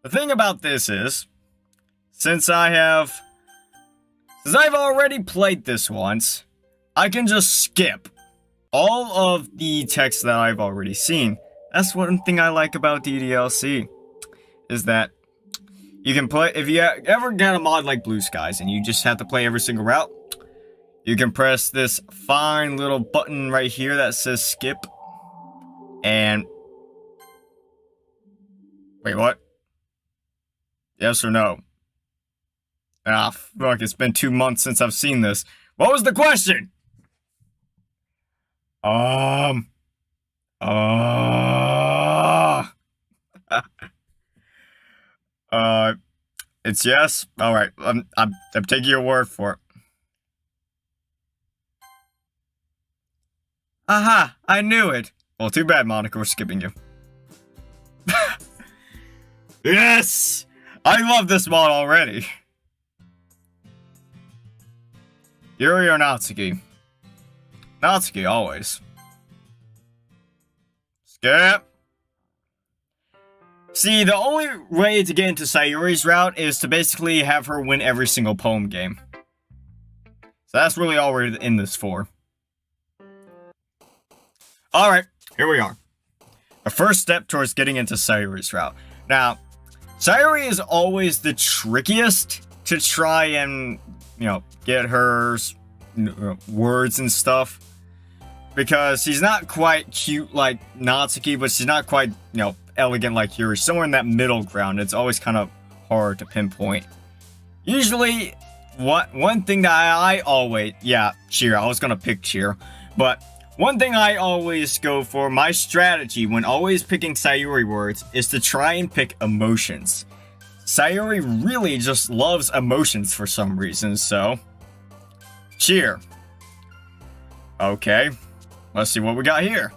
The thing about this is, since I've already played this once, I can just skip all of the text that I've already seen. That's one thing I like about DDLC, is that you can play, if you ever get a mod like Blue Skies and you just have to play every single route, you can press this fine little button right here that says skip, and... Wait, what? Yes or no? Ah, fuck, it's been 2 months since I've seen this. What was the question? It's yes? Alright, I'm taking your word for it. Aha, I knew it. Well, too bad, Monika, we're skipping you. Yes! I love this mod already. Yuri or Natsuki? Natsuki, always. Skip. See, the only way to get into Sayori's route is to basically have her win every single poem game. So that's really all we're in this for. Alright, here we are. The first step towards getting into Sayori's route. Now, Sayori is always the trickiest to try and, you know, get her words and stuff. Because she's not quite cute like Natsuki, but she's not quite, you know, elegant like Yuri. Somewhere in that middle ground. It's always kind of hard to pinpoint. Usually, one thing that I always... Yeah, cheer. I was gonna pick cheer. But one thing I always go for, my strategy when always picking Sayori words, is to try and pick emotions. Sayori really just loves emotions for some reason, so... Cheer. Okay. Let's see what we got here.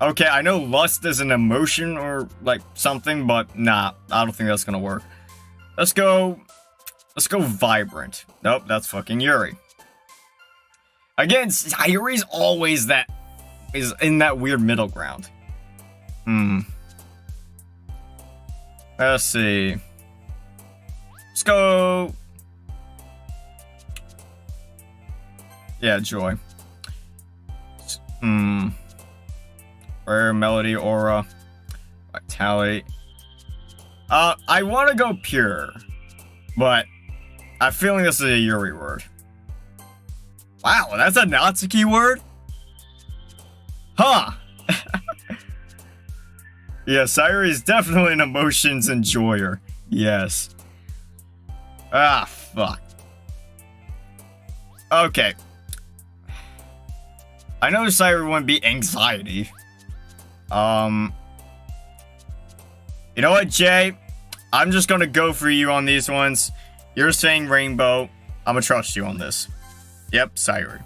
Okay, I know lust is an emotion or, like, something, but nah, I don't think that's gonna work. Let's go vibrant. Nope, that's fucking Yuri. Again, Sayori's always is in that weird middle ground. Let's see. Let's go... Yeah, joy. Rare, melody, aura, vitality. I want to go pure, but I'm feeling this is a Yuri word. Wow, that's a Natsuki word? Huh. Yeah, Sayori is definitely an emotions enjoyer. Yes. Ah, fuck. Okay. I know Sayori wouldn't be anxiety. You know what, Jay? I'm just gonna go for you on these ones. You're saying rainbow. I'm gonna trust you on this. Yep, Sayori.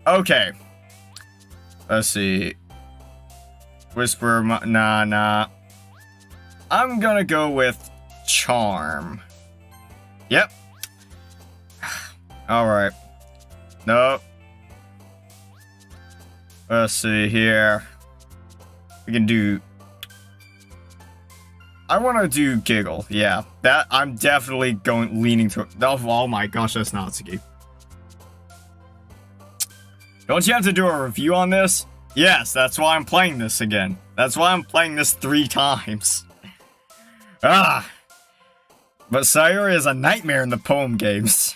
Okay. Let's see. Whisper, nah. I'm gonna go with charm. Yep. Alright. Nope. Let's see here. We can do... I want to do giggle. Yeah, that I'm definitely leaning to. Oh my gosh, that's Natsuki. Don't you have to do a review on this? Yes, that's why I'm playing this again. That's why I'm playing this 3 times. But Sayori is a nightmare in the poem games.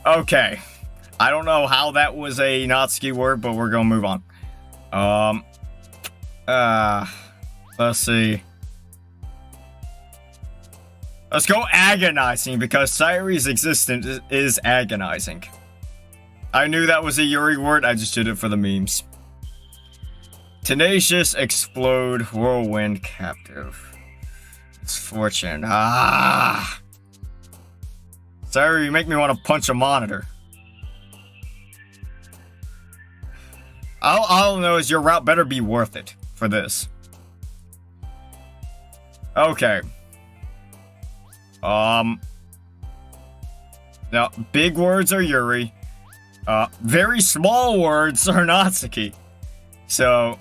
Okay. I don't know how that was a Natsuki word, but we're gonna move on. Let's see. Let's go agonizing, because Sayori's existence is agonizing. I knew that was a Yuri word, I just did it for the memes. Tenacious, explode, whirlwind, captive. It's fortune. Sayori, you make me want to punch a monitor. All I know is your route better be worth it for this. Okay. Now, big words are Yuri. Very small words are Natsuki. So,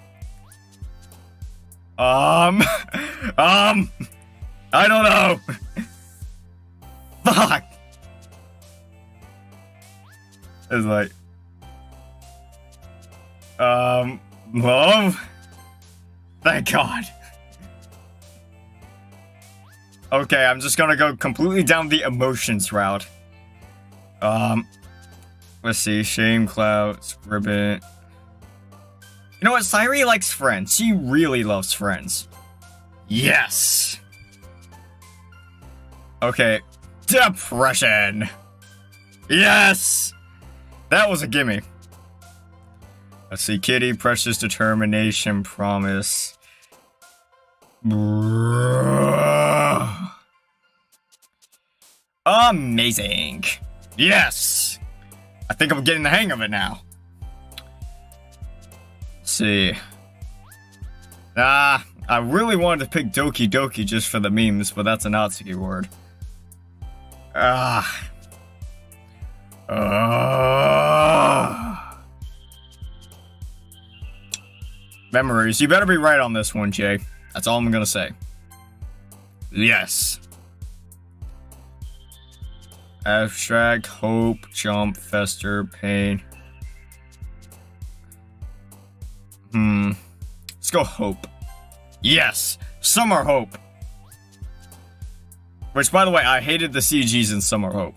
Um, I don't know. Fuck. It's like, love? Thank God. Okay, I'm just gonna go completely down the emotions route. Let's see, shame, clouds, ribbon. You know what, Sayori likes friends. She really loves friends. Yes! Okay, depression! Yes! That was a gimme. Let's see, kitty, precious, determination, promise. Amazing! Yes! I think I'm getting the hang of it now. Let's see. I really wanted to pick Doki Doki just for the memes, but that's a Natsuki word. Memories. You better be right on this one, Jay. That's all I'm gonna say. Yes. Abstract, hope, jump, fester, pain. Let's go hope. Yes! Summer Hope! Which, by the way, I hated the CGs in Summer Hope.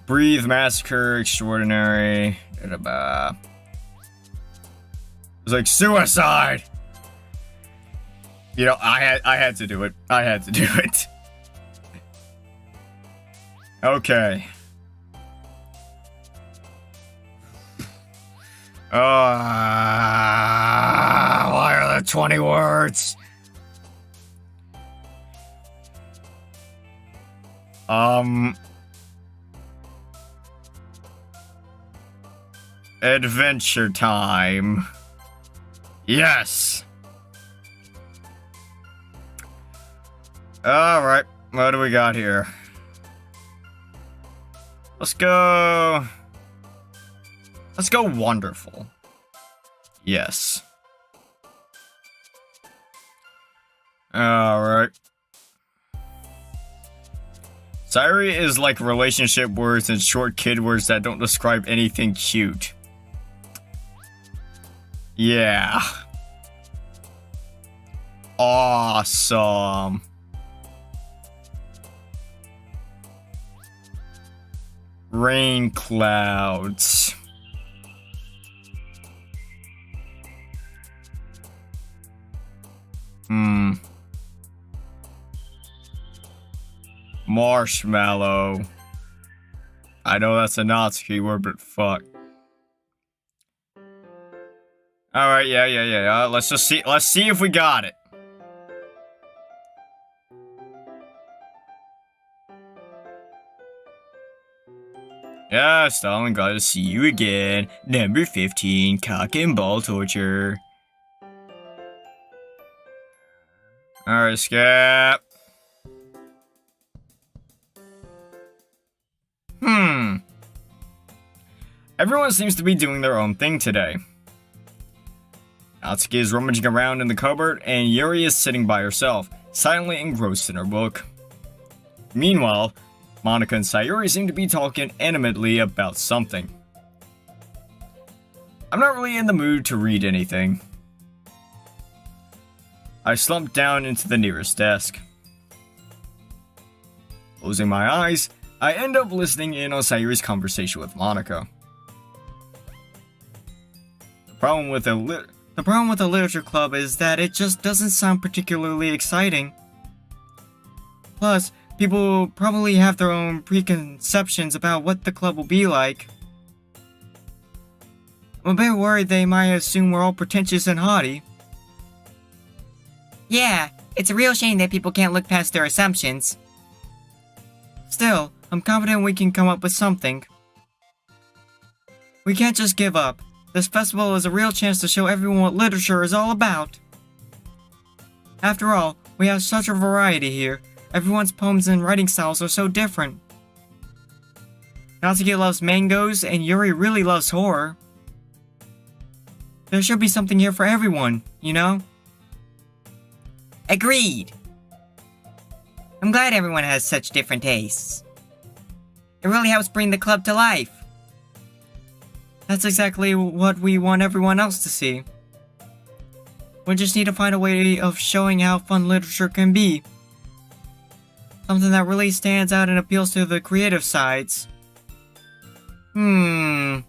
Breathe, Massacre, Extraordinary. It's like suicide! You know, I had to do it. I had to do it. Okay. Why are there 20 words? Adventure time. Yes. Alright, what do we got here? Let's go wonderful. Yes. Alright. Sayori is like relationship words and short kid words that don't describe anything cute. Yeah. Awesome. Rain clouds. Marshmallow. I know that's a Natsuki word, but fuck. Alright, yeah. Let's see if we got it. Yes, darling, glad to see you again. Number 15, cock and ball torture. Alright, Scap. Everyone seems to be doing their own thing today. Natsuki is rummaging around in the cupboard, and Yuri is sitting by herself, silently engrossed in her book. Meanwhile, Monika and Sayori seem to be talking animatedly about something. I'm not really in the mood to read anything. I slump down into the nearest desk. Closing my eyes, I end up listening in on Sayori's conversation with Monika. The problem with the literature club is that it just doesn't sound particularly exciting. Plus, people probably have their own preconceptions about what the club will be like. I'm a bit worried they might assume we're all pretentious and haughty. Yeah, it's a real shame that people can't look past their assumptions. Still, I'm confident we can come up with something. We can't just give up. This festival is a real chance to show everyone what literature is all about. After all, we have such a variety here. Everyone's poems and writing styles are so different. Natsuki loves mangoes, and Yuri really loves horror. There should be something here for everyone, you know? Agreed. I'm glad everyone has such different tastes. It really helps bring the club to life. That's exactly what we want everyone else to see. We just need to find a way of showing how fun literature can be. Something that really stands out and appeals to the creative sides. That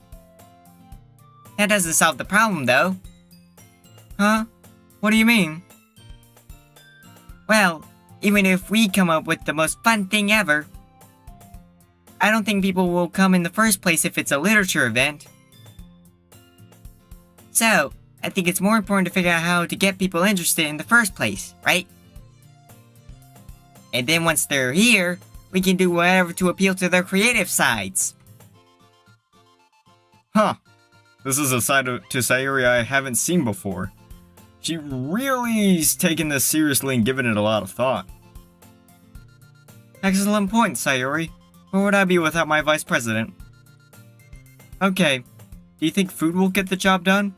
doesn't solve the problem, though. Huh? What do you mean? Well, even if we come up with the most fun thing ever, I don't think people will come in the first place if it's a literature event. So, I think it's more important to figure out how to get people interested in the first place, right? And then once they're here, we can do whatever to appeal to their creative sides. Huh. This is a side to Sayori I haven't seen before. She really's taken this seriously and given it a lot of thought. Excellent point, Sayori. Where would I be without my vice president? Okay, do you think food will get the job done?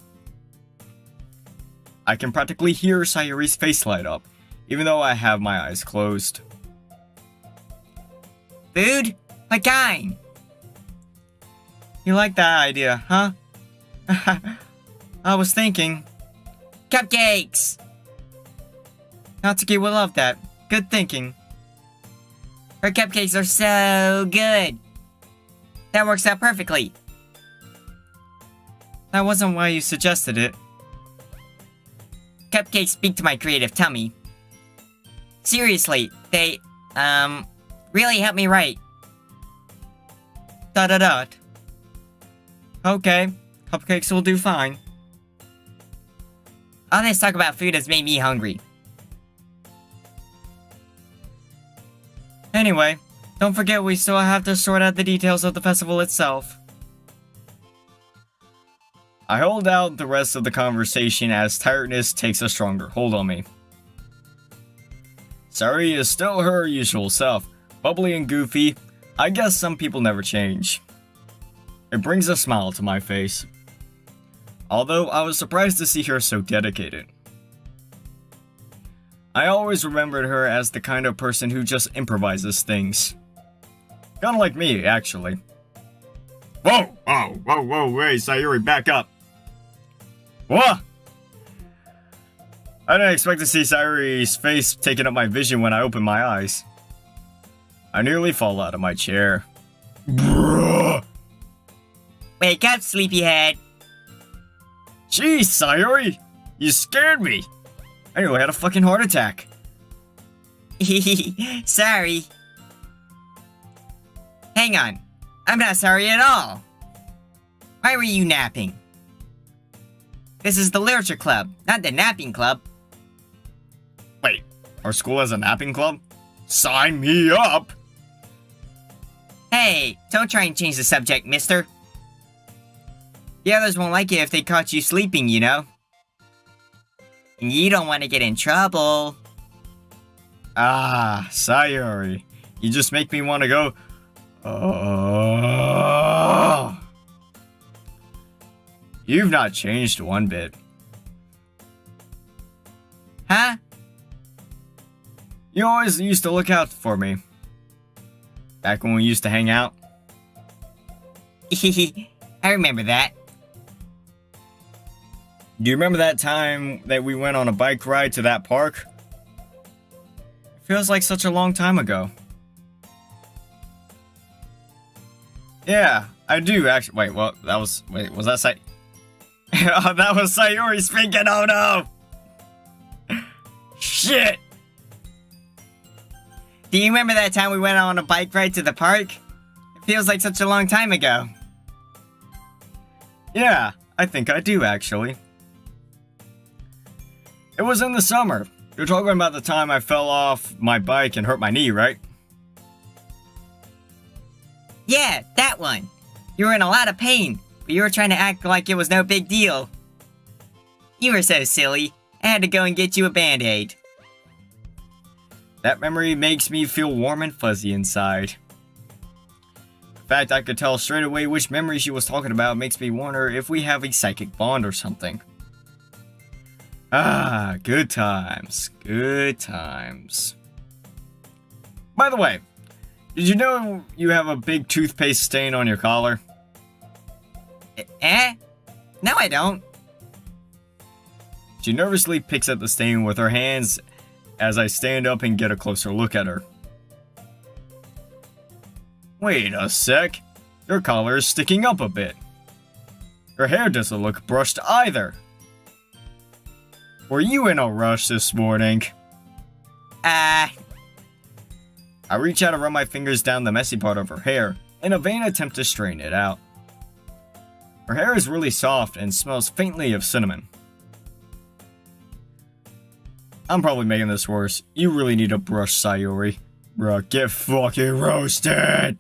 I can practically hear Sayori's face light up, even though I have my eyes closed. Food? What kind? You like that idea, huh? I was thinking... Cupcakes! Natsuki will love that. Good thinking. Her cupcakes are so good. That works out perfectly. That wasn't why you suggested it. Cupcakes speak to my creative tummy. Seriously, they, really help me write. Dot. Okay, cupcakes will do fine. All this talk about food has made me hungry. Anyway, don't forget we still have to sort out the details of the festival itself. I hold out the rest of the conversation as tiredness takes a stronger hold on me. Sayori is still her usual self, bubbly and goofy. I guess some people never change. It brings a smile to my face. Although I was surprised to see her so dedicated. I always remembered her as the kind of person who just improvises things. Kinda like me, actually. Whoa, wait, Sayori, back up. What? I didn't expect to see Sayori's face taking up my vision when I opened my eyes. I nearly fall out of my chair. Bruh. Wake up, sleepyhead. Jeez, Sayori! You scared me! I nearly had a fucking heart attack. Sorry. Hang on. I'm not sorry at all. Why were you napping? This is the literature club, not the napping club. Wait, our school has a napping club? Sign me up! Hey, don't try and change the subject, mister. The others won't like it if they caught you sleeping, you know? And you don't want to get in trouble. Ah, Sayori. You just make me want to go... Oh. You've not changed one bit. Huh? You always used to look out for me. Back when we used to hang out. I remember that. Do you remember that time that we went on a bike ride to that park? It feels like such a long time ago. Yeah, I do actually. Wait, well, that was. Wait, was that oh, that was Sayori speaking. Oh no! Shit! Do you remember that time we went on a bike ride to the park? It feels like such a long time ago. Yeah, I think I do actually. It was in the summer. You're talking about the time I fell off my bike and hurt my knee, right? Yeah, that one. You were in a lot of pain, but you were trying to act like it was no big deal. You were so silly. I had to go and get you a Band-Aid. That memory makes me feel warm and fuzzy inside. In fact, I could tell straight away which memory she was talking about. Makes me wonder if we have a psychic bond or something. Ah, good times. Good times. By the way, did you know you have a big toothpaste stain on your collar? No, I don't. She nervously picks at the stain with her hands as I stand up and get a closer look at her. Wait a sec. Your collar is sticking up a bit. Your hair doesn't look brushed either. Were you in a rush this morning? Uh, I reach out and run my fingers down the messy part of her hair in a vain attempt to straighten it out. Her hair is really soft and smells faintly of cinnamon. I'm probably making this worse. You really need a brush, Sayori. Bruh, get fucking roasted!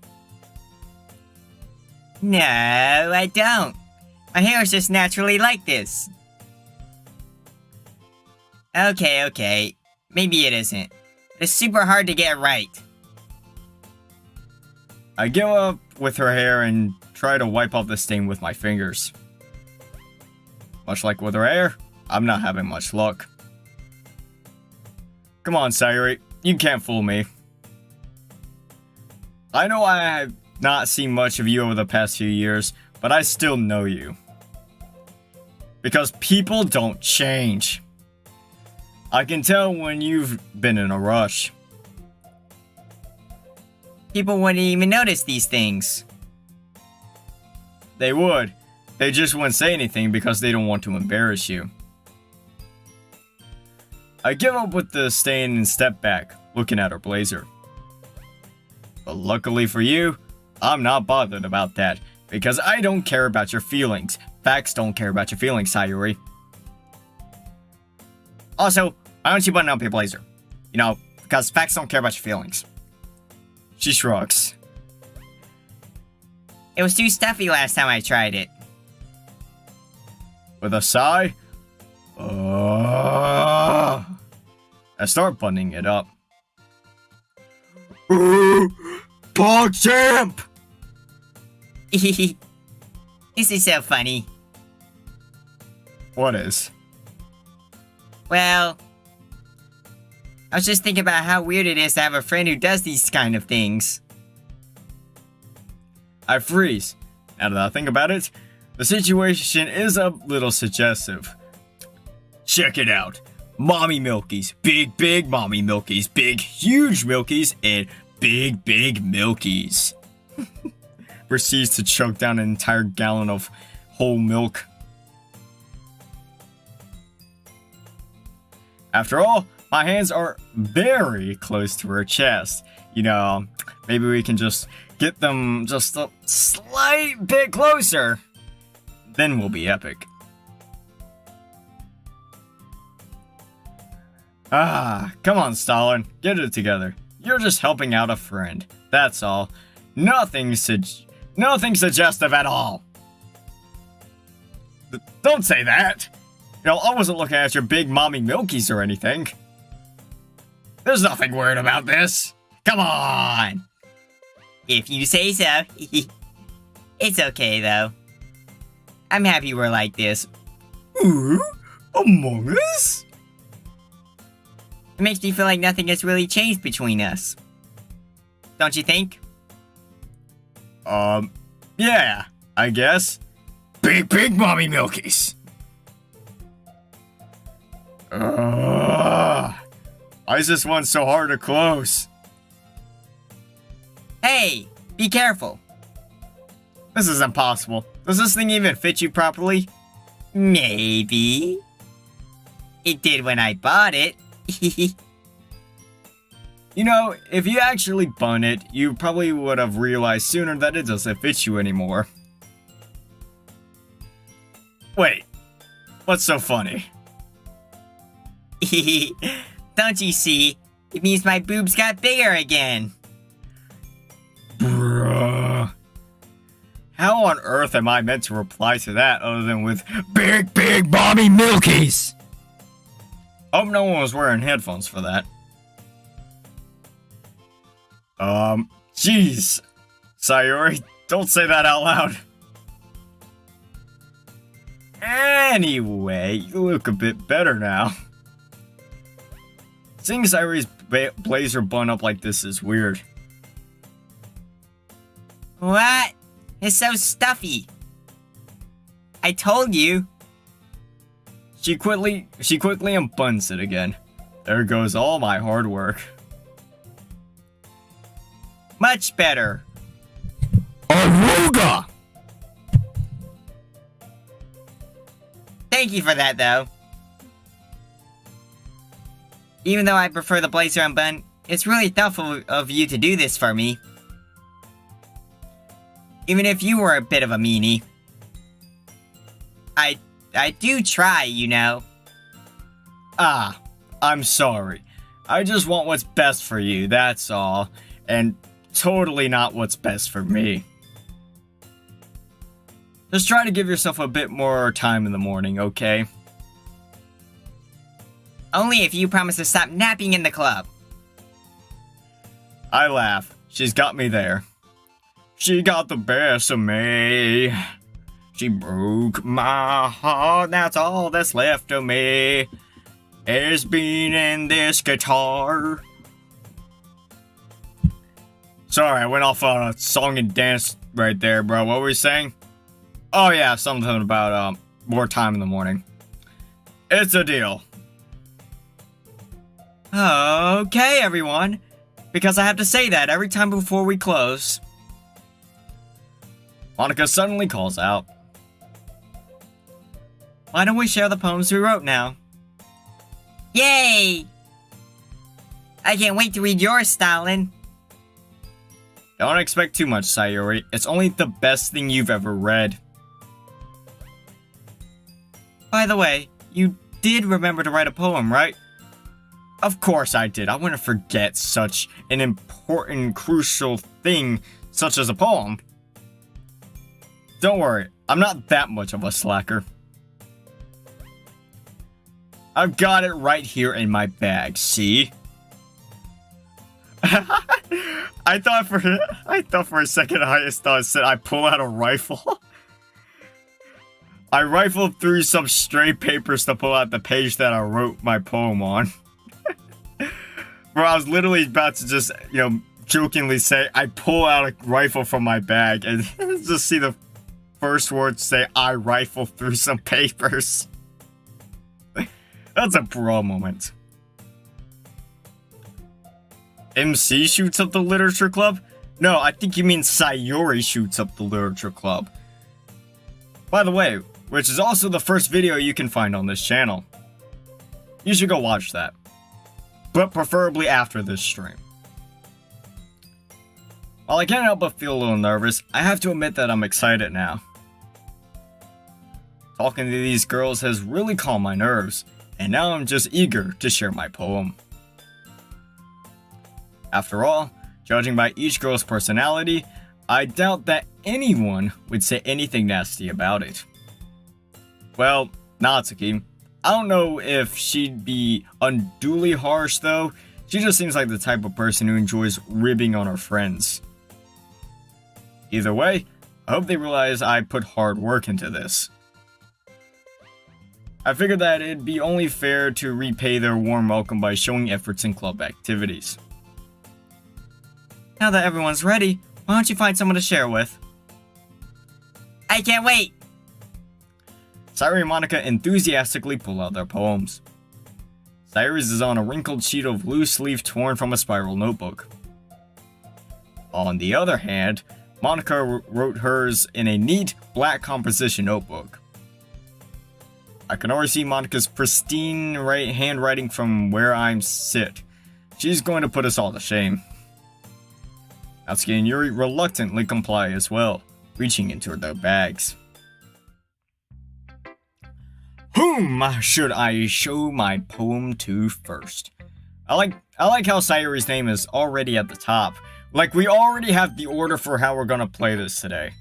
No, I don't. My hair is just naturally like this. Okay. Maybe it isn't. It's super hard to get right. I give up with her hair and try to wipe off the stain with my fingers. Much like with her hair, I'm not having much luck. Come on, Sayori, you can't fool me. I know I have not seen much of you over the past few years, but I still know you. Because people don't change. I can tell when you've been in a rush. People wouldn't even notice these things. They would. They just wouldn't say anything because they don't want to embarrass you. I give up with the stain and step back, looking at her blazer. But luckily for you, I'm not bothered about that, because I don't care about your feelings. Facts don't care about your feelings, Sayori. Also, why don't you button up your blazer? You know, because facts don't care about your feelings. She shrugs. It was too stuffy last time I tried it. With a sigh, I start buttoning it up. Pog champ! This is so funny. What is? Well, I was just thinking about how weird it is to have a friend who does these kind of things. I freeze. Now that I think about it, the situation is a little suggestive. Check it out. Mommy Milkies, big mommy Milkies, big huge Milkies, and big Milkies. Proceeds to choke down an entire gallon of whole milk. After all, my hands are very close to her chest. You know, maybe we can just get them just a slight bit closer. Then we'll be epic. Come on, Stalin. Get it together. You're just helping out a friend. That's all. Nothing suggestive at all. Don't say that. You know, I wasn't looking at your big mommy Milkies or anything. There's nothing weird about this. Come on. If you say so. It's okay, though. I'm happy we're like this. Ooh, Among Us? It makes me feel like nothing has really changed between us. Don't you think? Yeah, I guess. Big mommy Milkies. Why is this one so hard to close? Hey, be careful. This is impossible. Does this thing even fit you properly? Maybe. It did when I bought it. You know, if you actually bun it, you probably would have realized sooner that it doesn't fit you anymore. Wait, what's so funny? Don't you see? It means my boobs got bigger again. Bruh. How on earth am I meant to reply to that other than with big mommy Milkies? Hope no one was wearing headphones for that. Jeez. Sayori, don't say that out loud. Anyway, you look a bit better now. Seeing Sayori's blazer bun up like this is weird. What? It's so stuffy. I told you. She quickly unbuns it again. There goes all my hard work. Much better. Aruga! Thank you for that, though. Even though I prefer the blazer unbun, it's really thoughtful of you to do this for me. Even if you were a bit of a meanie. I do try, you know. Ah, I'm sorry. I just want what's best for you, that's all. And totally not what's best for me. Just try to give yourself a bit more time in the morning, okay? Only if you promise to stop napping in the club. I laugh. She's got me there. She got the best of me. She broke my heart, that's all that's left of me. Is being in this guitar. Sorry, I went off on a song and dance right there, bro. What were we saying? Oh yeah, something about more time in the morning. It's a deal. Okay, everyone. Because I have to say that every time before we close. Monika suddenly calls out. Why don't we share the poems we wrote now? Yay! I can't wait to read yours, Stalin. Don't expect too much, Sayori. It's only the best thing you've ever read. By the way, you did remember to write a poem, right? Of course I did. I wouldn't forget such an important, crucial thing such as a poem. Don't worry, I'm not that much of a slacker. I've got it right here in my bag, see? I thought for a second I thought it said I pull out a rifle. I rifled through some stray papers to pull out the page that I wrote my poem on. Bro, I was literally about to just, jokingly say, I pull out a rifle from my bag and just see the first words say, I rifle through some papers. That's a bro moment. MC shoots up the literature club? No, I think you mean Sayori shoots up the literature club. By the way, which is also the first video you can find on this channel. You should go watch that. But preferably after this stream. While I can't help but feel a little nervous, I have to admit that I'm excited now. Talking to these girls has really calmed my nerves, and now I'm just eager to share my poem. After all, judging by each girl's personality, I doubt that anyone would say anything nasty about it. Well, Natsuki. I don't know if she'd be unduly harsh though. She just seems like the type of person who enjoys ribbing on her friends. Either way, I hope they realize I put hard work into this. I figured that it'd be only fair to repay their warm welcome by showing efforts in club activities. Now that everyone's ready, why don't you find someone to share with? I can't wait! Sayori and Monika enthusiastically pull out their poems. Sayori's is on a wrinkled sheet of loose leaf torn from a spiral notebook. On the other hand, Monika wrote hers in a neat, black composition notebook. I can already see Monika's pristine handwriting from where I sit. She's going to put us all to shame. Natsuki and Yuri reluctantly comply as well, reaching into their bags. Whom should I show my poem to first? I like how Sayori's name is already at the top. Like we already have the order for how we're gonna play this today.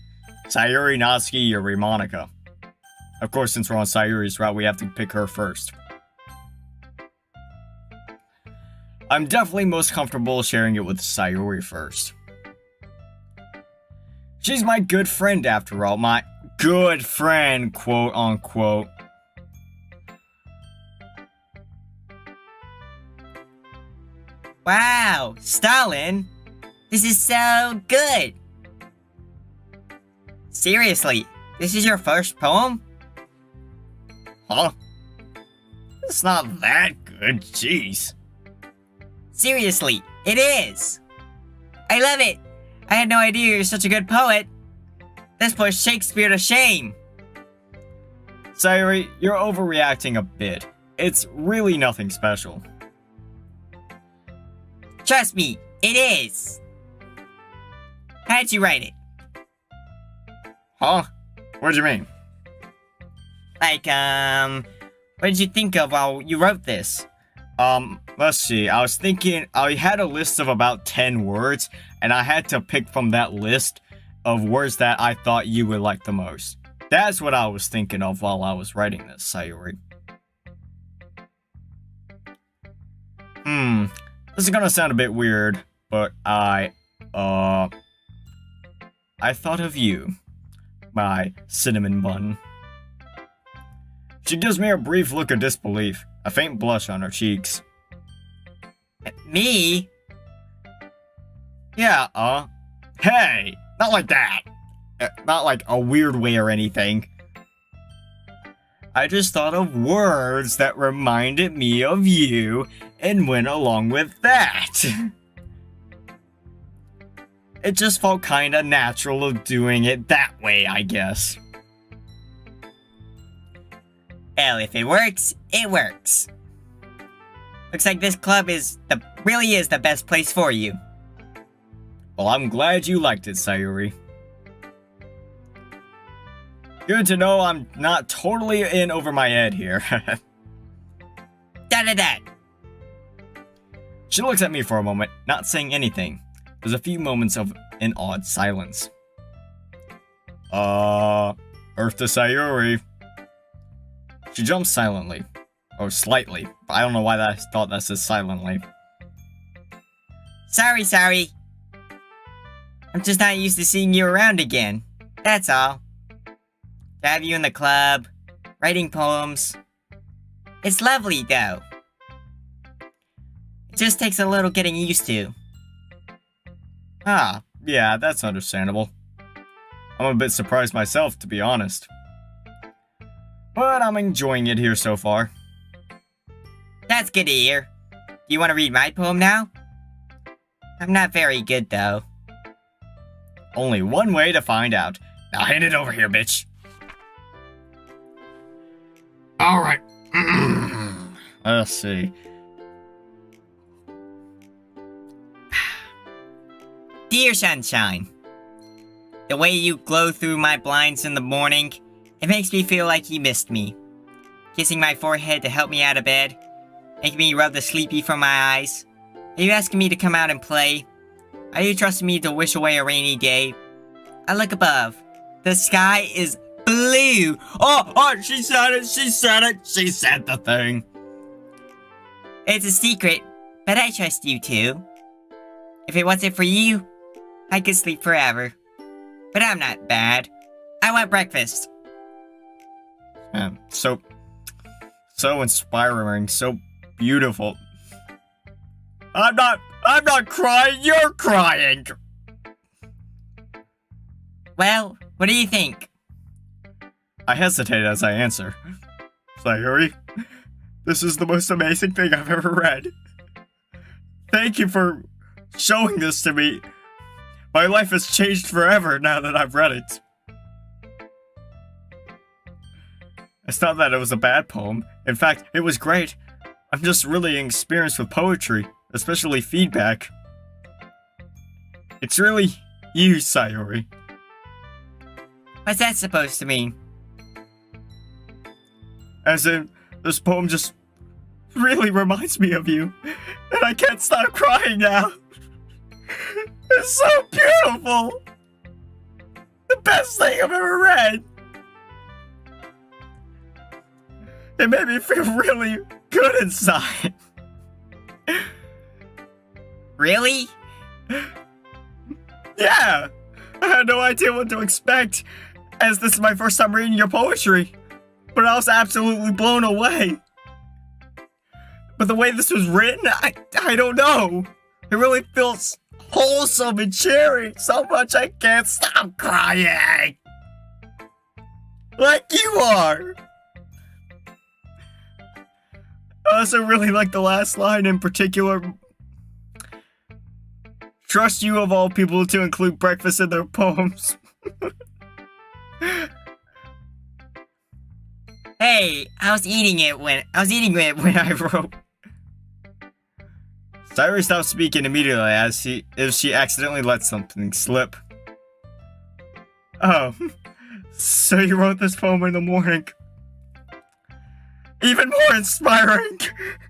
Sayori, Natsuki, Yuri, Monika. Of course, since we're on Sayori's route, we have to pick her first. I'm definitely most comfortable sharing it with Sayori first. She's my good friend after all, my good friend, quote unquote. Wow, Stalin, this is so good. Seriously, this is your first poem? Huh? It's not that good, jeez. Seriously, it is. I love it. I had no idea you're such a good poet. This puts Shakespeare to shame. Sayori, you're overreacting a bit. It's really nothing special. Trust me, it is. How'd you write it? Huh? What do you mean? Like, what did you think of while you wrote this? Let's see. I was thinking, I had a list of about 10 words, and I had to pick from that list of words that I thought you would like the most. That's what I was thinking of while I was writing this, Sayori. This is gonna sound a bit weird, but I thought of you, my cinnamon bun. She gives me a brief look of disbelief, a faint blush on her cheeks. Me? Yeah, hey, not like that. Not like a weird way or anything. I just thought of words that reminded me of you and went along with that. It just felt kinda natural of doing it that way, I guess. Well, if it works, it works. Looks like this club really is the best place for you. Well, I'm glad you liked it, Sayori. Good to know I'm not totally in over my head here. Da-da-da. She looks at me for a moment, not saying anything. There's a few moments of an odd silence. Earth to Sayori. She jumps silently. Or slightly. I don't know why I thought that says silently. Sorry. I'm just not used to seeing you around again. That's all. To have you in the club, writing poems. It's lovely, though. It just takes a little getting used to. Ah, yeah, that's understandable. I'm a bit surprised myself, to be honest. But I'm enjoying it here so far. That's good to hear. Do you want to read my poem now? I'm not very good, though. Only one way to find out. Now hand it over here, bitch. Alright. Let's see. Dear Sunshine, the way you glow through my blinds in the morning, it makes me feel like you missed me. Kissing my forehead to help me out of bed, making me rub the sleepy from my eyes. Are you asking me to come out and play? Are you trusting me to wish away a rainy day? I look above. The sky is blue. Oh, she said it, she said the thing. It's a secret, but I trust you too. If it wasn't for you, I could sleep forever. But I'm not bad. I want breakfast. So inspiring, so beautiful. I'm not crying, you're crying! Well, what do you think? I hesitate as I answer. Sayori, this is the most amazing thing I've ever read. Thank you for showing this to me. My life has changed forever now that I've read it. It's not that it was a bad poem. In fact, it was great. I'm just really experienced with poetry, especially feedback. It's really you, Sayori. What's that supposed to mean? As in, this poem just really reminds me of you, and I can't stop crying now. It's so beautiful! The best thing I've ever read! It made me feel really good inside. Really? Yeah! I had no idea what to expect, as this is my first time reading your poetry. But I was absolutely blown away. But the way this was written, I don't know. It really feels wholesome and cheering so much I can't stop crying. Like you are. I also really like the last line in particular. Trust you of all people to include breakfast in their poems. Hey, I was eating it when I wrote. Sayori stopped speaking immediately as if she accidentally let something slip. Oh, so you wrote this poem in the morning. Even more inspiring.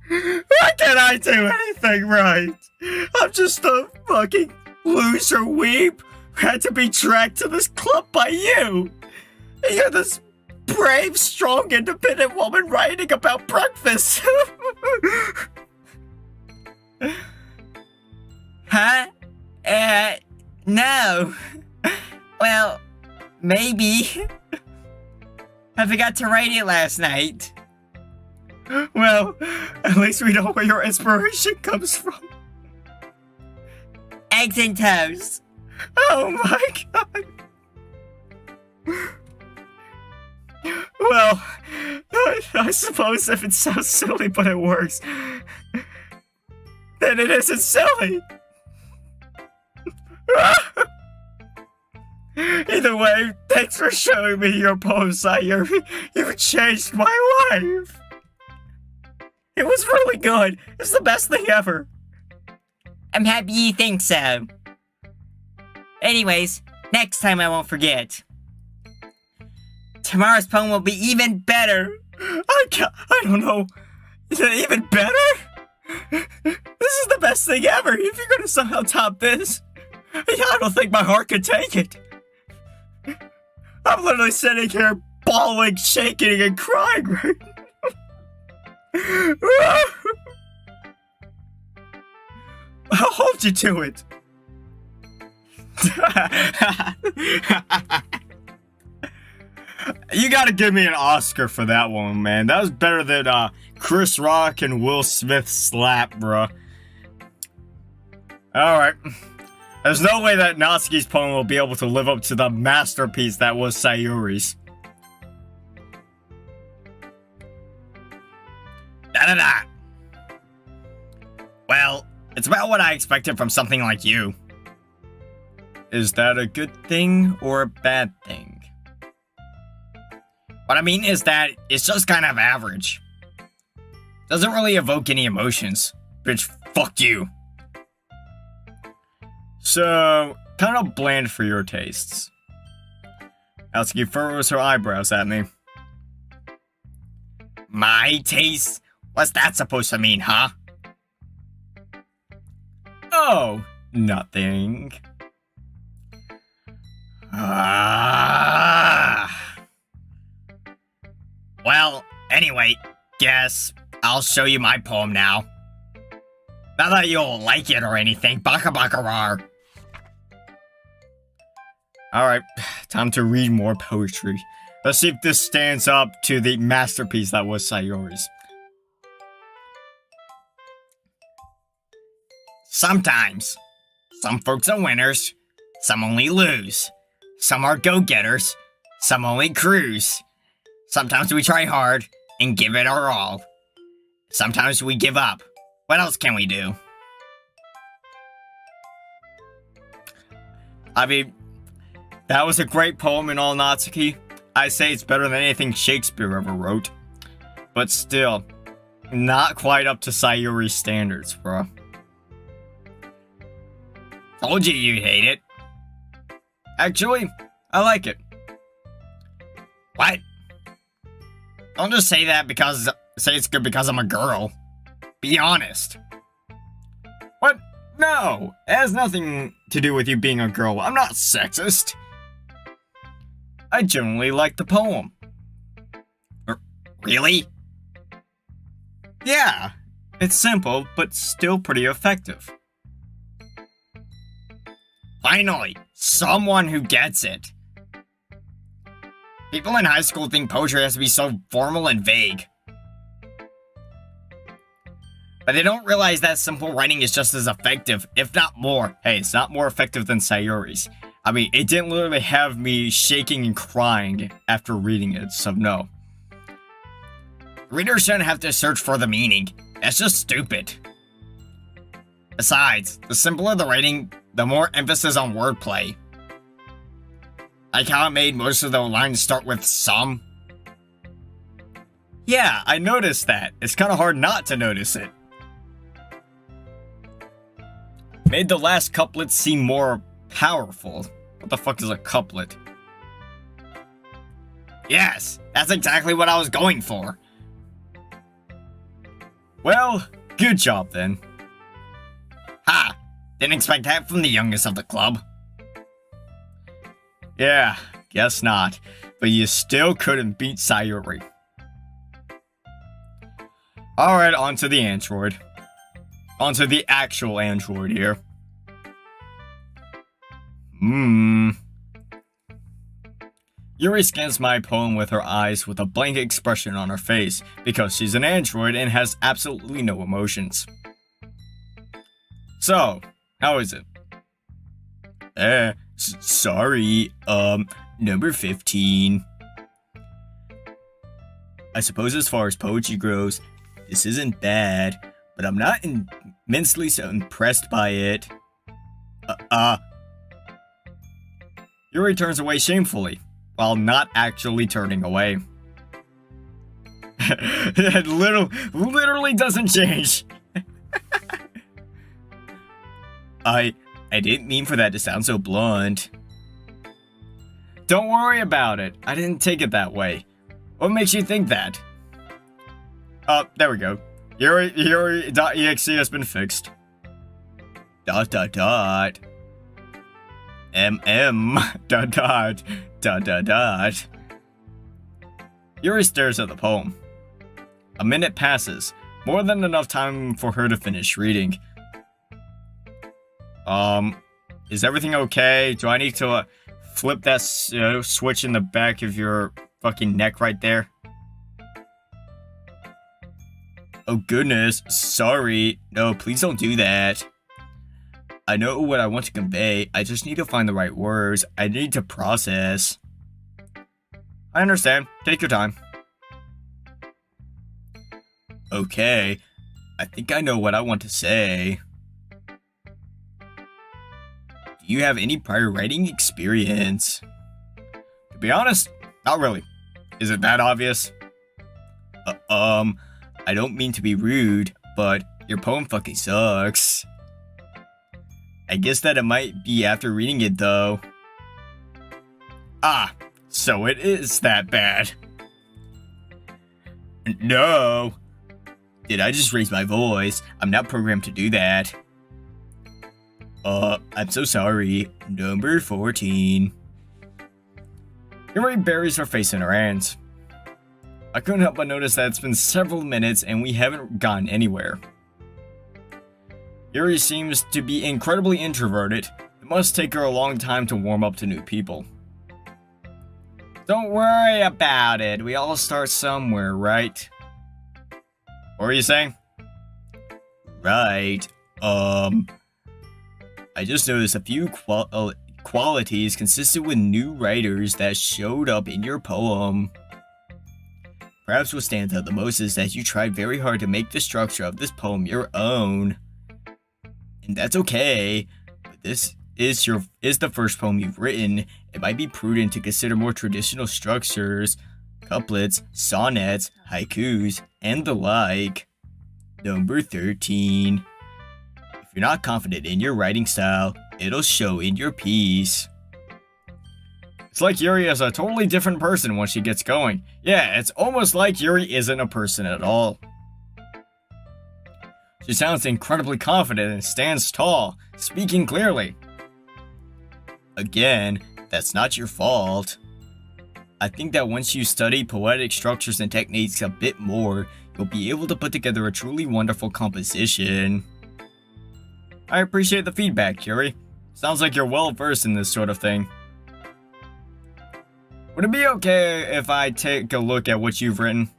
Why can't I do anything right? I'm just a fucking loser weep who had to be dragged to this club by you. And you're this brave, strong, independent woman writing about breakfast. Huh? No. Well, maybe. I forgot to write it last night. Well, at least we know where your inspiration comes from. Eggs and toast. Oh my god. Well, I suppose if it sounds silly but it works, then it isn't silly. Either way, thanks for showing me your poem, Sayori. You've changed my life. It was really good. It's the best thing ever. I'm happy you think so. Anyways, next time I won't forget. Tomorrow's poem will be even better. I don't know. Is it even better? This is the best thing ever. If you're gonna somehow top this, I don't think my heart could take it. I'm literally sitting here bawling, shaking, and crying right now. I'll hold you to it. You gotta give me an Oscar for that one, man. That was better than Chris Rock and Will Smith slap, bruh. Alright. There's no way that Natsuki's poem will be able to live up to the masterpiece that was Sayori's. Da-da-da. Well, it's about what I expected from something like you. Is that a good thing or a bad thing? What I mean is that it's just kind of average. Doesn't really evoke any emotions. Bitch, fuck you. So, kind of bland for your tastes. Natsuki furrows her eyebrows at me. My taste? What's that supposed to mean, huh? Oh, nothing. Well, anyway, guess I'll show you my poem now. Not that you'll like it or anything, baka baka rar. Alright, time to read more poetry. Let's see if this stands up to the masterpiece that was Sayori's. Sometimes, some folks are winners, some only lose. Some are go-getters, some only cruise. Sometimes we try hard and give it our all. Sometimes we give up. What else can we do? I mean, that was a great poem in all, Natsuki. I say it's better than anything Shakespeare ever wrote. But still, not quite up to Sayori's standards, bro. Told you you'd hate it. Actually, I like it. What? Don't just say that because say it's good because I'm a girl. Be honest. What? No, it has nothing to do with you being a girl. I'm not sexist. I genuinely like the poem. Really? Yeah, it's simple, but still pretty effective. Finally, someone who gets it. People in high school think poetry has to be so formal and vague. But they don't realize that simple writing is just as effective, if not more. Hey, it's not more effective than Sayori's. I mean, it didn't literally have me shaking and crying after reading it, so no. Readers shouldn't have to search for the meaning. That's just stupid. Besides, the simpler the writing, the more emphasis on wordplay. Like how it made most of the lines start with some. Yeah, I noticed that. It's kind of hard not to notice it. Made the last couplet seem more powerful. What the fuck is a couplet? Yes, that's exactly what I was going for. Well, good job then. Ha! Didn't expect that from the youngest of the club. Yeah, guess not. But you still couldn't beat Sayori. Alright, onto the android. Onto the actual android here. Yuri scans my poem with her eyes with a blank expression on her face because she's an android and has absolutely no emotions. So, how is it? Sorry, number 15. I suppose as far as poetry goes, this isn't bad, but I'm not immensely so impressed by it. Yuri turns away shamefully, while not actually turning away. It literally doesn't change. I didn't mean for that to sound so blunt. Don't worry about it. I didn't take it that way. What makes you think that? There we go. Yuri.exe has been fixed. ... MM ... ... ... Yuri stares at the poem. A minute passes, more than enough time for her to finish reading. Is everything okay? Do I need to flip that switch in the back of your fucking neck right there? Oh goodness, sorry. No, please don't do that. I know what I want to convey. I just need to find the right words. I need to process. I understand. Take your time. Okay. I think I know what I want to say. Do you have any prior writing experience? To be honest, not really. Is it that obvious? I don't mean to be rude, but your poem fucking sucks. I guess that it might be after reading it though. Ah, so it is that bad. No. Did I just raise my voice? I'm not programmed to do that. I'm so sorry. Number 14. Yuri buries her face in her hands. I couldn't help but notice that it's been several minutes and we haven't gone anywhere. Yuri seems to be incredibly introverted. It must take her a long time to warm up to new people. Don't worry about it. We all start somewhere, right? What were you saying? Right. I just noticed a few qualities consistent with new writers that showed up in your poem. Perhaps what stands out the most is that you tried very hard to make the structure of this poem your own. And that's okay, but this is the first poem you've written. It might be prudent to consider more traditional structures, couplets, sonnets, haikus, and the like. Number 13. If you're not confident in your writing style, it'll show in your piece. It's like Yuri is a totally different person once she gets going. Yeah, it's almost like Yuri isn't a person at all. She sounds incredibly confident and stands tall, speaking clearly. Again, that's not your fault. I think that once you study poetic structures and techniques a bit more, you'll be able to put together a truly wonderful composition. I appreciate the feedback, Yuri. Sounds like you're well versed in this sort of thing. Would it be okay if I take a look at what you've written?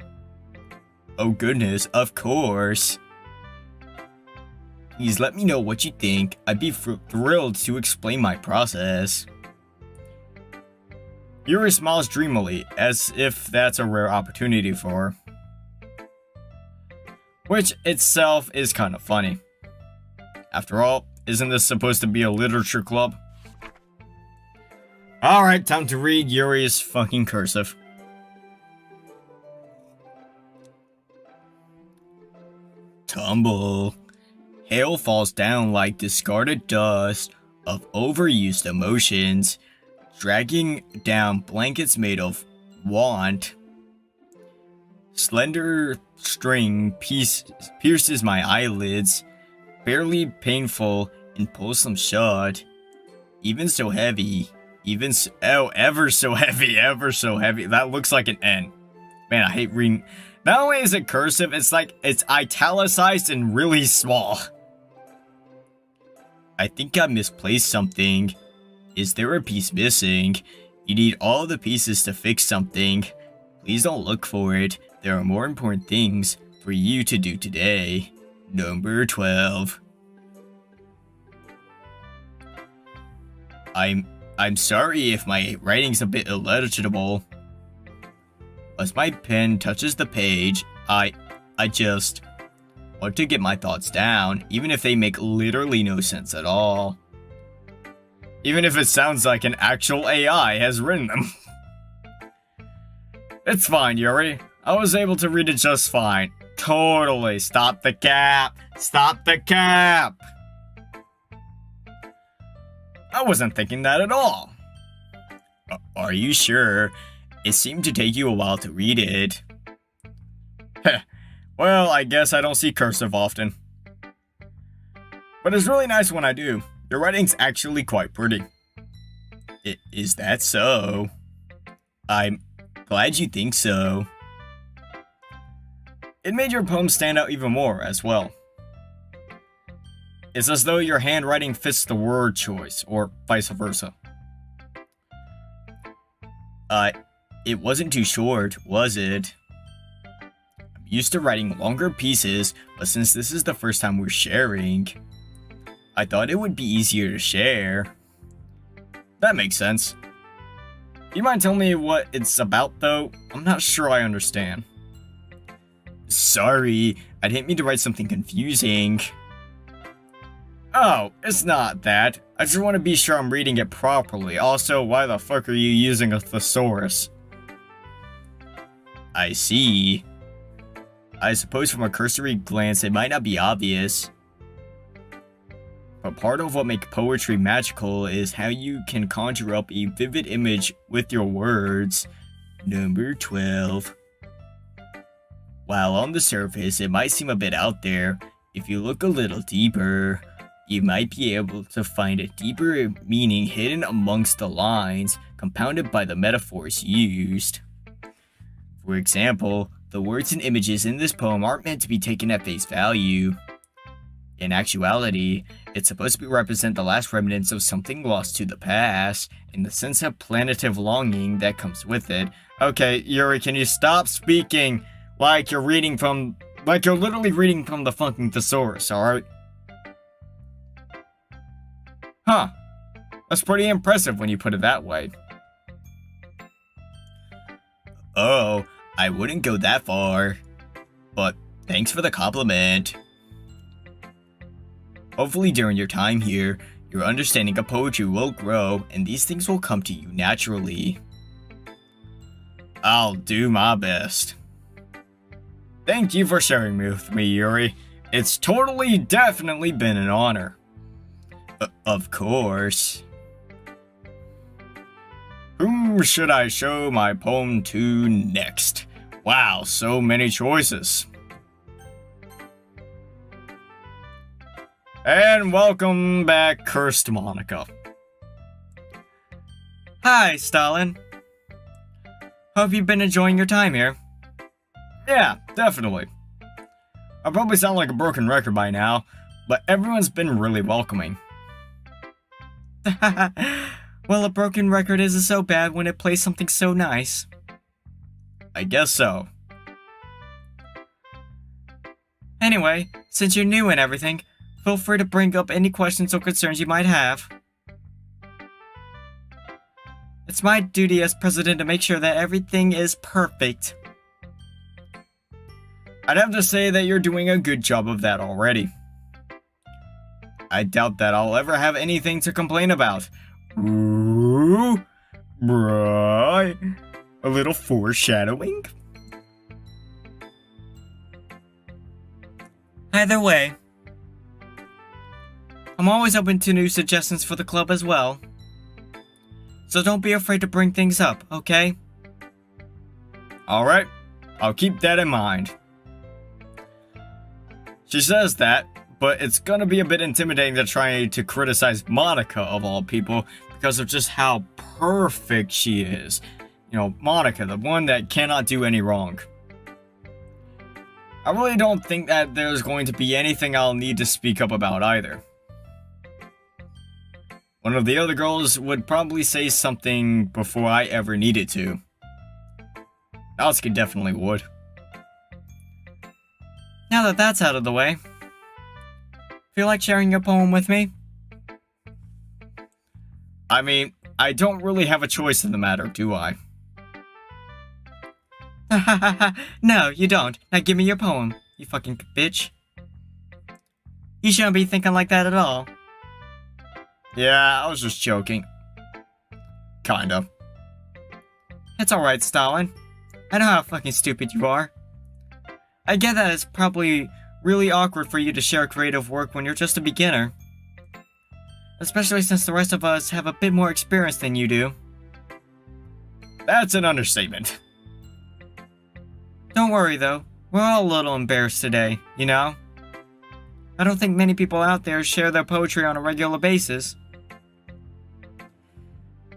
Oh goodness, of course. Please let me know what you think. I'd be thrilled to explain my process. Yuri smiles dreamily, as if that's a rare opportunity for her. Which itself is kind of funny. After all, isn't this supposed to be a literature club? Alright, time to read Yuri's fucking cursive. Tumble. Hail falls down like discarded dust of overused emotions, dragging down blankets made of want. Slender string pierces my eyelids, barely painful and pulls them shut. Even so heavy, ever so heavy, ever so heavy. That looks like an N. Man, I hate reading. Not only is it cursive, it's like it's italicized and really small. I think I misplaced something. Is there a piece missing? You need all the pieces to fix something. Please don't look for it. There are more important things for you to do today. Number 12. I'm sorry if my writing's a bit illegible. As my pen touches the page, I just want to get my thoughts down, even if they make literally no sense at all. Even if it sounds like an actual AI has written them. It's fine, Yuri. I was able to read it just fine. Totally. Stop the cap. Stop the cap. I wasn't thinking that at all. Are you sure? It seemed to take you a while to read it. Heh. Well, I guess I don't see cursive often. But it's really nice when I do. Your writing's actually quite pretty. Is that so? I'm glad you think so. It made your poem stand out even more as well. It's as though your handwriting fits the word choice, or vice versa. It wasn't too short, was it? I'm used to writing longer pieces, but since this is the first time we're sharing, I thought it would be easier to share. That makes sense. You mind telling me what it's about, though? I'm not sure I understand. Sorry, I didn't mean to write something confusing. Oh, it's not that. I just want to be sure I'm reading it properly. Also, why the fuck are you using a thesaurus? I see. I suppose from a cursory glance it might not be obvious. But part of what makes poetry magical is how you can conjure up a vivid image with your words. Number 12. While on the surface it might seem a bit out there, if you look a little deeper, you might be able to find a deeper meaning hidden amongst the lines, compounded by the metaphors used. For example, the words and images in this poem aren't meant to be taken at face value. In actuality, it's supposed to represent the last remnants of something lost to the past, and the sense of plaintive longing that comes with it. Okay, Yuri, can you stop speaking like you're literally reading from the fucking thesaurus, alright? Huh. That's pretty impressive when you put it that way. Oh, I wouldn't go that far. But thanks for the compliment. Hopefully during your time here, your understanding of poetry will grow and these things will come to you naturally. I'll do my best. Thank you for sharing with me, Yuri. It's definitely been an honor. Of course. Whom should I show my poem to next? Wow, so many choices. And welcome back, Cursed Monika. Hi, Stalin. Hope you've been enjoying your time here. Yeah, definitely. I probably sound like a broken record by now, but everyone's been really welcoming. Well, a broken record isn't so bad when it plays something so nice. I guess so. Anyway, since you're new and everything, Feel free to bring up any questions or concerns you might have. It's my duty as president to make sure that everything is perfect. I'd have to say that you're doing a good job of that already. I doubt that I'll ever have anything to complain about. Ooh, right. A little foreshadowing. Either way, I'm always open to new suggestions for the club as well. So don't be afraid to bring things up, okay? Alright, I'll keep that in mind. She says that, but it's gonna be a bit intimidating to try to criticize Monika of all people because of just how perfect she is. You know, Monika, the one that cannot do any wrong. I really don't think that there's going to be anything I'll need to speak up about either. One of the other girls would probably say something before I ever needed to. Natsuki definitely would. Now that that's out of the way, feel like sharing your poem with me? I mean, I don't really have a choice in the matter, do I? No, you don't. Now give me your poem, you fucking bitch. You shouldn't be thinking like that at all. Yeah, I was just joking. Kinda. It's alright, Stalin. I know how fucking stupid you are. I get that it's probably really awkward for you to share creative work when you're just a beginner. Especially since the rest of us have a bit more experience than you do. That's an understatement. Don't worry though, we're all a little embarrassed today, you know? I don't think many people out there share their poetry on a regular basis.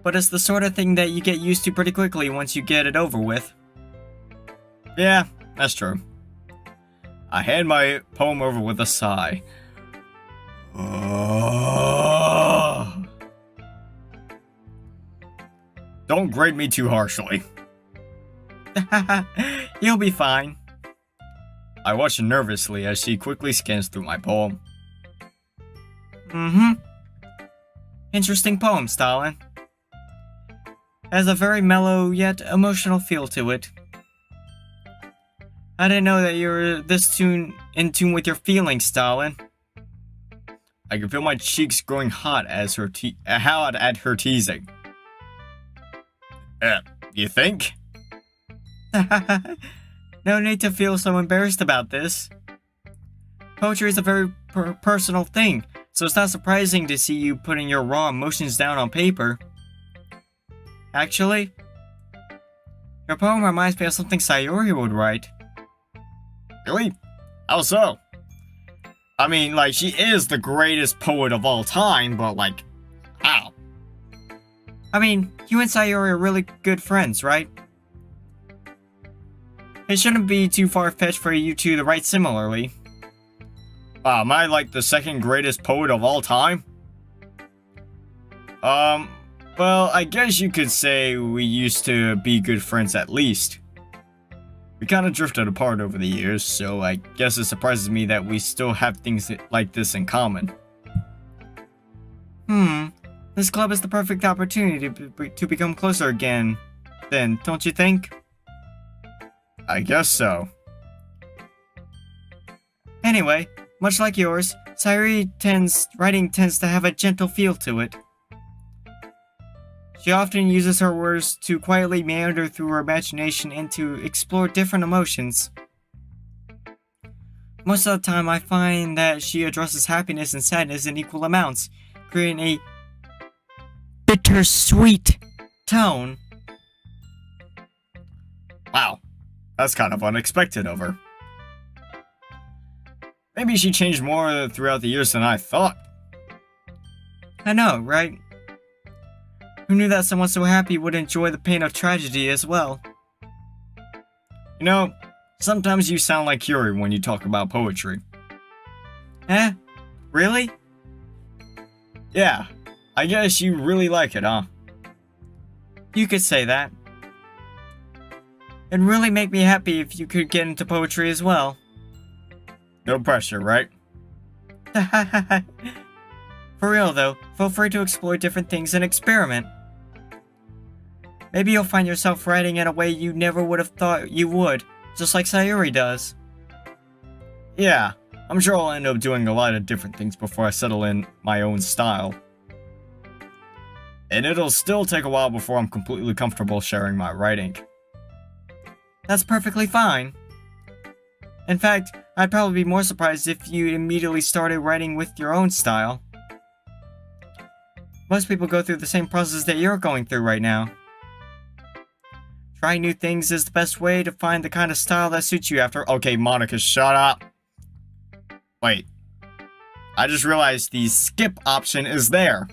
But it's the sort of thing that you get used to pretty quickly once you get it over with. Yeah, that's true. I hand my poem over with a sigh. Don't grade me too harshly. You'll be fine. I watch nervously as she quickly scans through my poem. Interesting poem, Stalin. Has a very mellow yet emotional feel to it. I didn't know that you were this in tune with your feelings, Stalin. I can feel my cheeks growing hot as hot at her teasing. You think? No need to feel so embarrassed about this. Poetry is a very personal thing, so it's not surprising to see you putting your raw emotions down on paper. Actually, your poem reminds me of something Sayori would write. Really? How so? I mean, like, she is the greatest poet of all time, but, like, how? I mean, you and Sayori are really good friends, right? It shouldn't be too far-fetched for you two to write similarly. Am I, like, the second greatest poet of all time? Well, I guess you could say we used to be good friends at least. We kind of drifted apart over the years, so I guess it surprises me that we still have things like this in common. This club is the perfect opportunity to become closer again, then, don't you think? I guess so. Anyway, much like yours, writing tends to have a gentle feel to it. She often uses her words to quietly meander through her imagination and to explore different emotions. Most of the time, I find that she addresses happiness and sadness in equal amounts, creating a bittersweet tone. Wow, that's kind of unexpected of her. Maybe she changed more throughout the years than I thought. I know, right? Who knew that someone so happy would enjoy the pain of tragedy as well? You know, sometimes you sound like Yuri when you talk about poetry. Eh? Really? Yeah, I guess you really like it, huh? You could say that. It'd really make me happy if you could get into poetry as well. No pressure, right? For real though, feel free to explore different things and experiment. Maybe you'll find yourself writing in a way you never would have thought you would, just like Sayori does. Yeah, I'm sure I'll end up doing a lot of different things before I settle in my own style. And it'll still take a while before I'm completely comfortable sharing my writing. That's perfectly fine. In fact, I'd probably be more surprised if you immediately started writing with your own style. Most people go through the same process that you're going through right now. Trying new things is the best way to find the kind of style that suits you after— Okay, Monika, shut up. Wait. I just realized the skip option is there.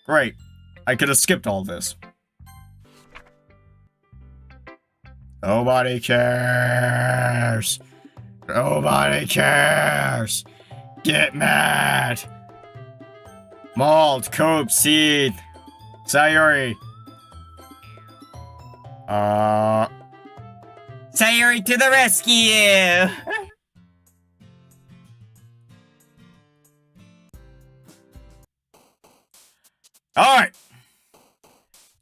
Great. I could have skipped all this. Nobody cares. Nobody cares. Get mad. Malt, Cope, Seed, Sayori. Sayori to the rescue! Alright.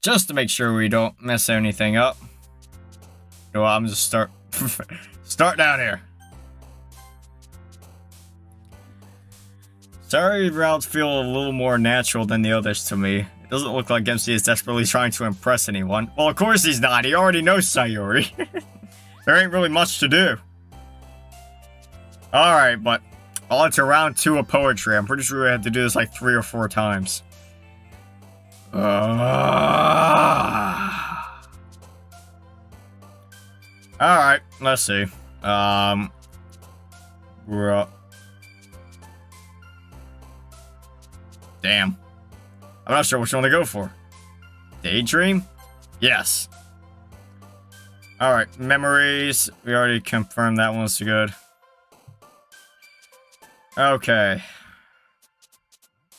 Just to make sure we don't mess anything up. You know what, I'm just start down here. Sorry, routes feel a little more natural than the others to me. It doesn't look like MC is desperately trying to impress anyone. Well, of course he's not. He already knows Sayori. There ain't really much to do. Alright, but on to round 2 of poetry. I'm pretty sure we had to do this like 3 or 4 times. Alright, let's see. Damn. I'm not sure which one to go for. Daydream? Yes. Alright, memories. We already confirmed that one's good. Okay.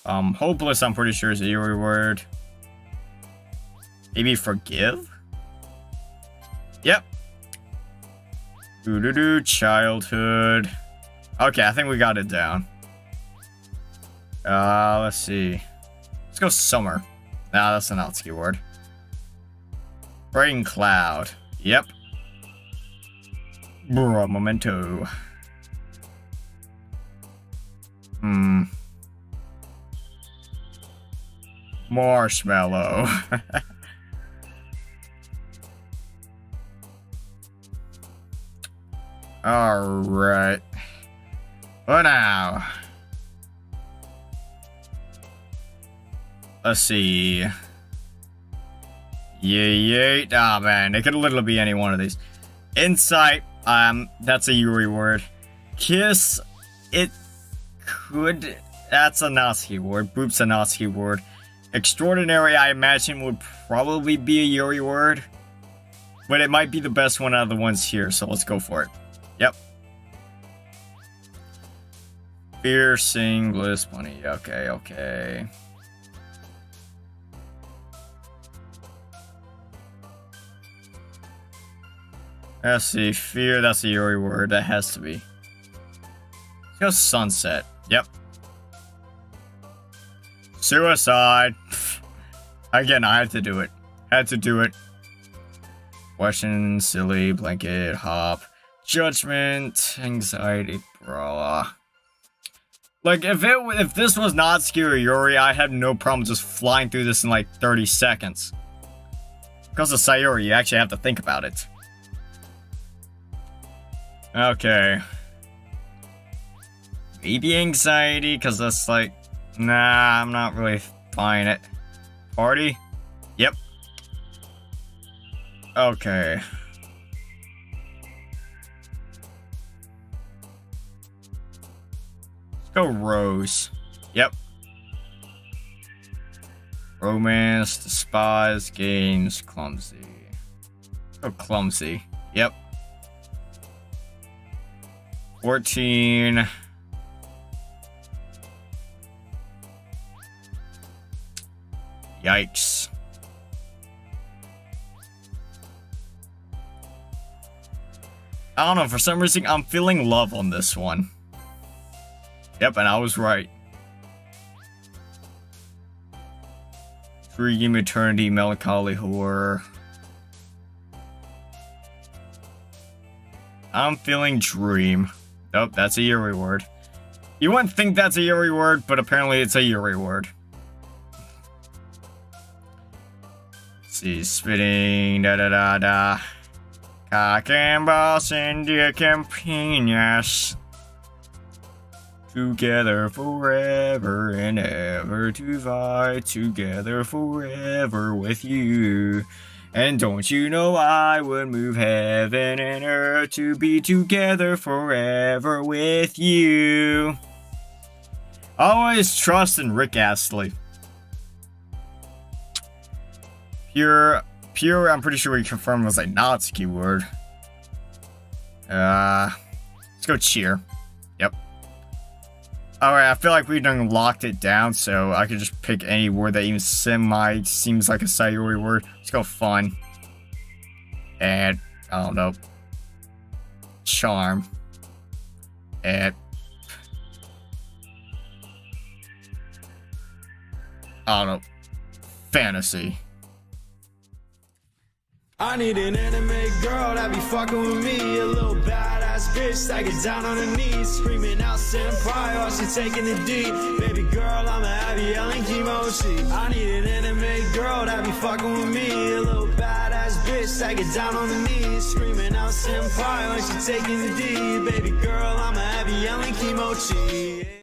Hopeless, I'm pretty sure is a Yuri word. Maybe forgive? Yep. Childhood. Okay, I think we got it down. Let's see. Let's go summer. Nah, that's an Natsuki word. Rain cloud. Yep. Bruh, memento. Marshmallow. Alright. Well now. Let's see. Yeah. Ah, man. It could literally be any one of these. Insight. That's a Yuri word. Kiss. It could. That's a Natsuki word. Boop's a Natsuki word. Extraordinary, I imagine, would probably be a Yuri word. But it might be the best one out of the ones here, so let's go for it. Yep. Piercing, bliss, money. Okay. Let's see. Fear, that's a Yuri word. That has to be. Let's go sunset. Yep. Suicide. Again, I had to do it. Question, silly, blanket, hop, judgment, anxiety, bro. Like, if this was not Natsuki or Yuri, I had no problem just flying through this in like 30 seconds. Because of Sayori, you actually have to think about it. Okay. Maybe anxiety, because that's like... Nah, I'm not really buying it. Party? Yep. Okay. Let's go Rose. Yep. Romance, despise, games, clumsy. Let's go clumsy. Yep. 14. Yikes. I don't know, for some reason I'm feeling love on this one. Yep, and I was right. Dream Eternity Melancholy Horror. I'm feeling Dream. Oh, that's a Yuri word. You wouldn't think that's a Yuri word, but apparently it's a Yuri word. Let's see, spitting, da-da-da-da. Cock and balls and dick and penis. Together forever and ever to fight together forever with you. And don't you know I would move heaven and earth to be together forever with you. Always trust in Rick Astley. Pure, I'm pretty sure we confirmed was a Natsuki word. Let's go cheer. Yep. Alright, I feel like we done locked it down, so I could just pick any word that even seems like a Sayori word. Let's go fun. And, I don't know. Charm. And, I don't know. Fantasy. I need an anime girl that be fucking with me. A little badass bitch that gets down on her knees, screaming out senpai while she taking the D. Baby girl, I'ma have you yelling kimochi. I need an anime girl that be fucking with me. A little badass bitch that gets down on her knees, screaming out senpai while she taking the D. Baby girl, I'ma have you yelling kimochi.